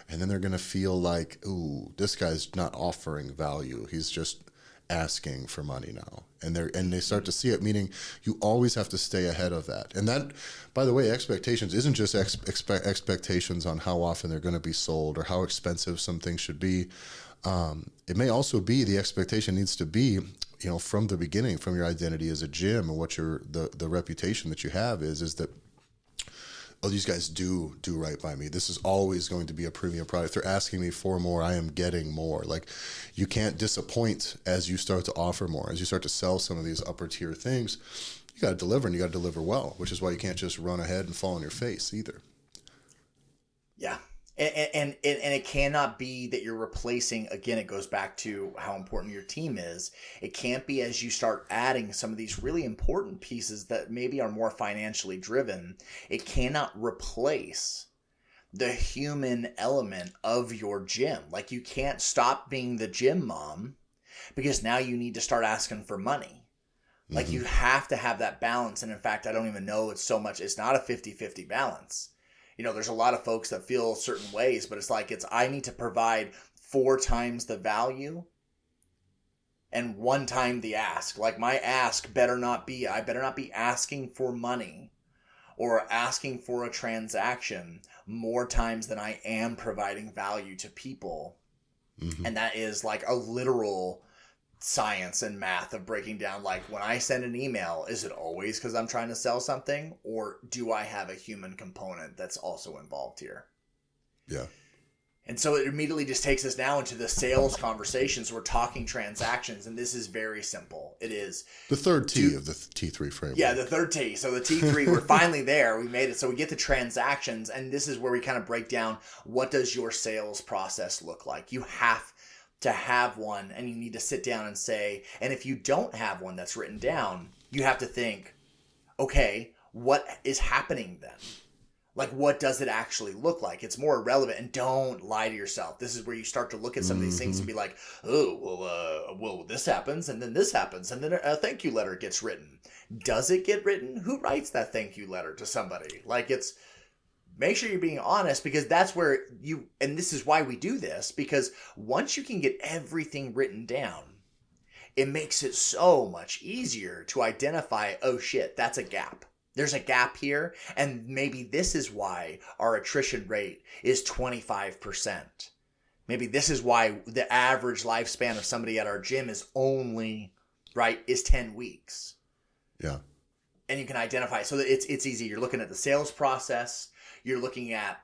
and then they're going to feel like, ooh, this guy's not offering value. He's just asking for money now, and they start to see it, meaning you always have to stay ahead of that. And that, by the way, expectations isn't just expectations on how often they're going to be sold or how expensive some things should be. It may also be, the expectation needs to be, from the beginning, from your identity as a gym, and what the reputation that you have is that, oh, these guys do right by me. This is always going to be a premium product. They're asking me for more. I am getting more. Like, you can't disappoint as you start to offer more, as you start to sell some of these upper tier things. You got to deliver, and you got to deliver well, which is why you can't just run ahead and fall on your face either. Yeah. And it cannot be that you're replacing, again, it goes back to how important your team is. It can't be as you start adding some of these really important pieces that maybe are more financially driven. It cannot replace the human element of your gym. Like, you can't stop being the gym mom because now you need to start asking for money. Like, you have to have that balance. And in fact, I don't even know it's not a 50-50 balance. There's a lot of folks that feel certain ways, but it's like, I need to provide 4 times the value and 1 time the ask. Like, my ask I better not be asking for money or asking for a transaction more times than I am providing value to people. And that is like a literal science and math of breaking down, like, when I send an email, is it always because I'm trying to sell something, or do I have a human component that's also involved here? Yeah. And so it immediately just takes us now into the sales conversations. We're talking transactions, and this is very simple. It is the third T of the T3 framework. Yeah, the third T. So the T3, we're finally there. We made it. So we get the transactions, and this is where we kind of break down, what does your sales process look like? You have to have one, and you need to sit down and say, and if you don't have one that's written down, you have to think, okay, what is happening then? Like, what does it actually look like? It's more irrelevant, and don't lie to yourself. This is where you start to look at some of these things and be like, oh, well, this happens, and then this happens, and then a thank you letter gets written. Does it get written? Who writes that thank you letter to somebody? Like, make sure you're being honest, because that's where and this is why we do this, because once you can get everything written down, it makes it so much easier to identify, oh shit, that's a gap. There's a gap here, and maybe this is why our attrition rate is 25%. Maybe this is why the average lifespan of somebody at our gym is is 10 weeks. Yeah. And you can identify, so that it's easy. You're looking at the sales process. You're looking at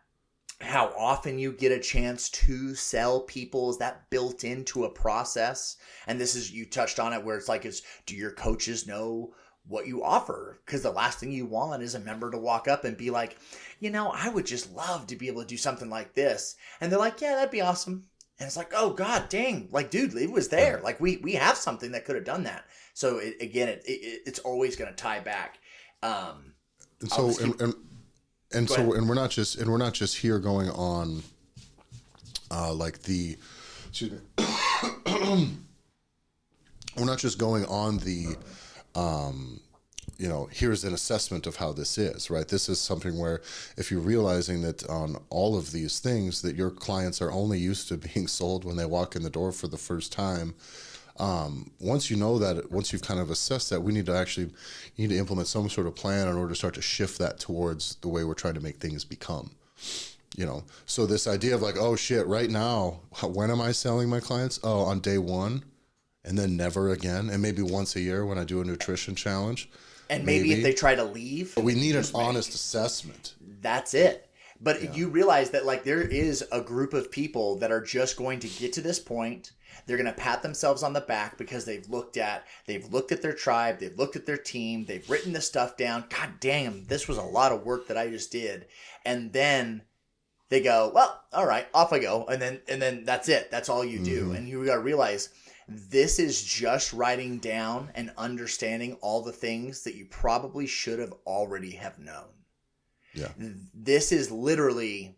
how often you get a chance to sell people. Is that built into a process? And this is, you touched on it, where it's like, do your coaches know what you offer? Because the last thing you want is a member to walk up and be like, I would just love to be able to do something like this. And they're like, yeah, that'd be awesome. And it's like, oh God, dang, like, dude, it was there. Like, we have something that could have done that. So it's always going to tie back. And we're not just here going on, excuse me. We're not just going on the, here's an assessment of how this is, right? This is something where, if you're realizing that on all of these things that your clients are only used to being sold when they walk in the door for the first time, once you've kind of assessed that, you need to implement some sort of plan in order to start to shift that towards the way we're trying to make things become. So this idea of like, oh shit, right now, when am I selling my clients? Oh, on day one. And then never again, and maybe once a year when I do a nutrition challenge. And maybe if they try to leave. But we need an honest assessment. That's it. But you realize that, like, there is a group of people that are just going to get to this point. They're going to pat themselves on the back because they've looked at their tribe, they've looked at their team, they've written this stuff down. God damn, this was a lot of work that I just did. And then they go, well, all right, off I go. And then that's it. That's all you do. And you got to realize, this is just writing down and understanding all the things that you probably should have already have known. Yeah. This is literally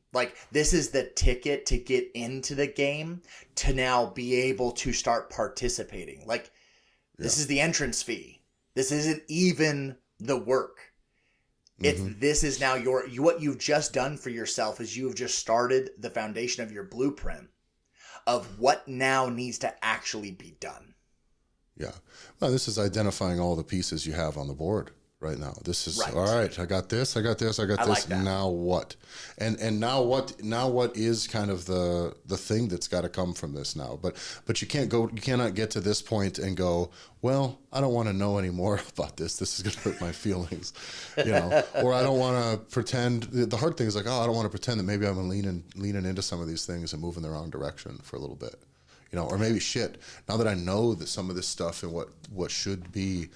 this is the ticket to get into the game, to now be able to start participating. This is the entrance fee. This isn't even the work. This is now what you've just done for yourself is you have just started the foundation of your blueprint of what now needs to actually be done. Yeah. Well, this is identifying all the pieces you have on the board right now. This is, all right, I got this. Like that. Now what? And now what is kind of the thing that's got to come from this now. But you cannot get to this point and go, well, I don't want to know any more about this. This is going to hurt my feelings, or I don't want to pretend. The hard thing is like, oh, I don't want to pretend that maybe I'm leaning into some of these things and moving the wrong direction for a little bit. Or maybe shit, now that I know that some of this stuff and what should be,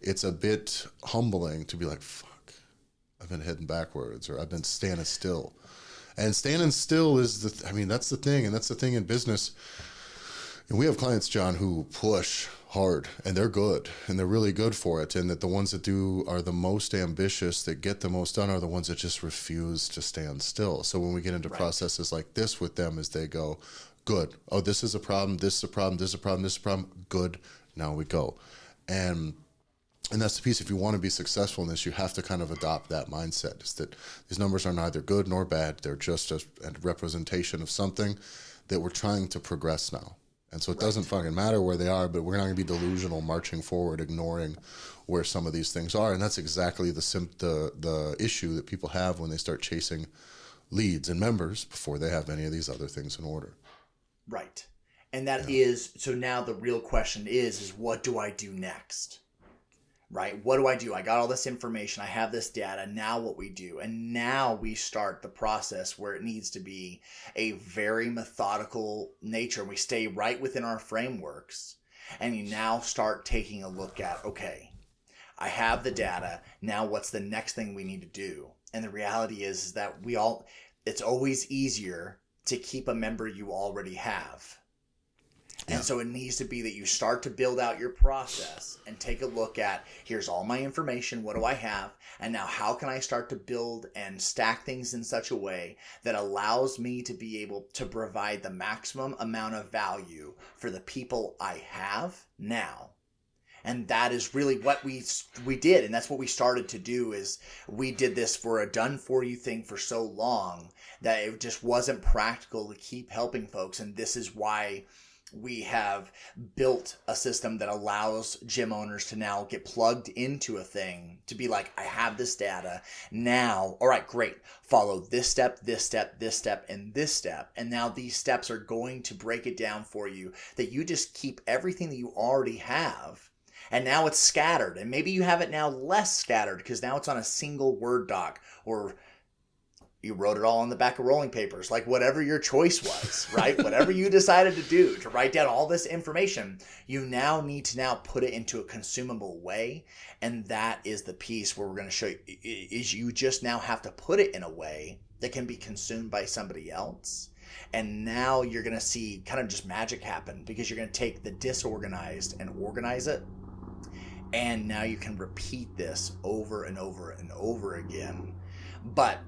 it's a bit humbling to be like, fuck, I've been heading backwards, or I've been standing still. And standing still is that's the thing, and that's the thing in business. And we have clients, John, who push hard, and they're good, and they're really good for it, and that the ones that are the most ambitious, that get the most done, are the ones that just refuse to stand still. So when we get into processes like this with them, as they go, good. Oh, this is a problem. This is a problem. This is a problem. This is a problem. Good. Now we go. And that's the piece. If you want to be successful in this, you have to kind of adopt that mindset. Is that these numbers are neither good nor bad. They're just a representation of something that we're trying to progress now. And so it doesn't fucking matter where they are, but we're not going to be delusional marching forward, ignoring where some of these things are. And that's exactly the issue that people have when they start chasing leads and members before they have any of these other things in order. Right. And that is, so now the real question is what do I do next? right? What do I do? I got all this information. I have this data. Now what we do? And now we start the process where it needs to be a very methodical nature. We stay right within our frameworks. And you now start taking a look at, okay, I have the data. Now what's the next thing we need to do? And the reality is that it's always easier to keep a member you already have. And so it needs to be that you start to build out your process and take a look at, here's all my information, what do I have? And now how can I start to build and stack things in such a way that allows me to be able to provide the maximum amount of value for the people I have now? And that is really what we did. And that's what we started to do. Is we did this for a done for you thing for so long that it just wasn't practical to keep helping folks. And this is why we have built a system that allows gym owners to now get plugged into a thing to be like, I have this data now. All right, great. Follow this step, this step, this step, and this step. And now these steps are going to break it down for you that you just keep everything that you already have. And now it's scattered. And maybe you have it now less scattered because now it's on a single Word doc, or you wrote it all on the back of rolling papers, like whatever your choice was, right? Whatever you decided to do to write down all this information, you now need to now put it into a consumable way. And that is the piece where we're going to show you is you just now have to put it in a way that can be consumed by somebody else. And now you're going to see kind of just magic happen because you're going to take the disorganized and organize it. And now you can repeat this over and over and over again. But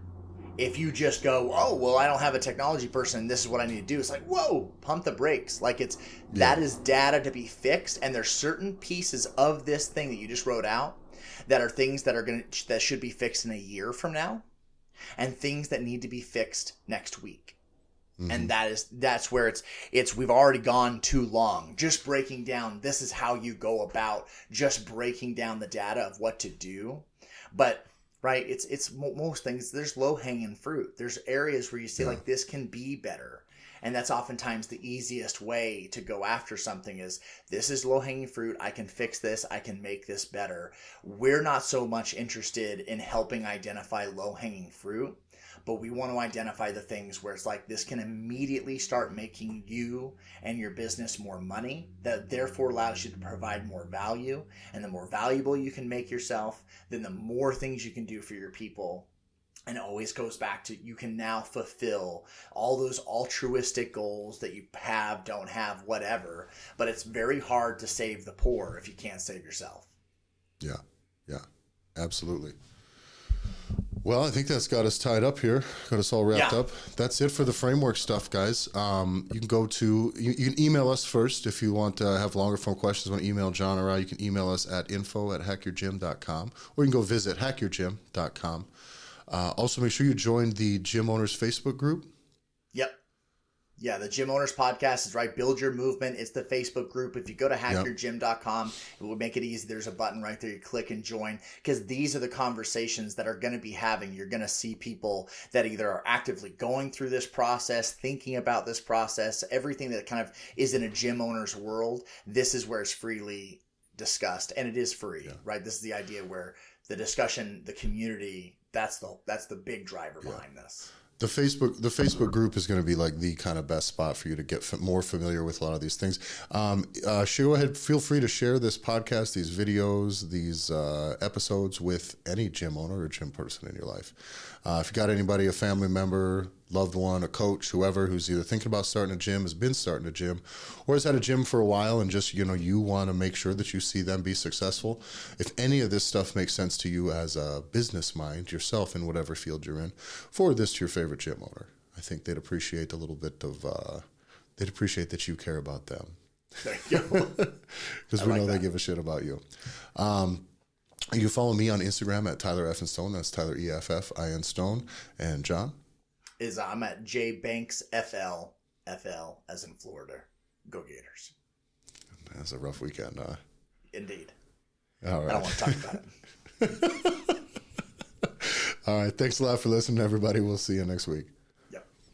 if you just go, oh, well, I don't have a technology person and this is what I need to do, it's like, whoa, pump the brakes. Like that is data to be fixed. And there's certain pieces of this thing that you just wrote out that are things that should be fixed in a year from now, and things that need to be fixed next week. Mm-hmm. And that's where we've already gone too long. Just breaking down, this is how you go about just breaking down the data of what to do. But right, it's most things, there's low hanging fruit. There's areas where you say like this can be better. And that's oftentimes the easiest way to go after something is this is low hanging fruit. I can fix this. I can make this better. We're not so much interested in helping identify low hanging fruit, but we want to identify the things where it's like this can immediately start making you and your business more money, that therefore allows you to provide more value. And the more valuable you can make yourself, then the more things you can do for your people. And it always goes back to you can now fulfill all those altruistic goals that you have, don't have, whatever. But it's very hard to save the poor if you can't save yourself. Yeah, absolutely. Well, I think that's got us tied up here, got us all wrapped up. That's it for the framework stuff, guys. You can you can email us first if you want to have longer form questions. Want to email John or I, you can email us at info@hackyourgym.com, or you can go visit hackyourgym.com. Also, make sure you join the Gym Owners Facebook group. Yep. Yeah, the Gym Owners Podcast is right. Build Your Movement. It's the Facebook group. If you go to hackyourgym.com, it will make it easy. There's a button right there. You click and join, because these are the conversations that are going to be having. You're going to see people that either are actively going through this process, thinking about this process, everything that kind of is in a gym owner's world. This is where it's freely discussed, and it is free, right? This is the idea where the discussion, the community, that's the big driver behind this. The Facebook group is going to be like the kind of best spot for you to get more familiar with a lot of these things. Go ahead, feel free to share this podcast, these videos, these episodes with any gym owner or gym person in your life. If you got anybody, a family member, loved one, a coach, whoever, who's either thinking about starting a gym, has been starting a gym, or has had a gym for a while and just, you want to make sure that you see them be successful. If any of this stuff makes sense to you as a business mind, yourself in whatever field you're in, forward this to your favorite gym owner. I think they'd appreciate a little bit of, they'd appreciate that you care about them. There you go. Because we know they give a shit about you. You can follow me on Instagram at Tyler F. and Stone. That's Tyler EFFIN Stone. And John? I'm at JBanksFL, FL as in Florida. Go Gators. That's a rough weekend, huh? Indeed. All right. I don't want to talk about it. All right. Thanks a lot for listening, everybody. We'll see you next week.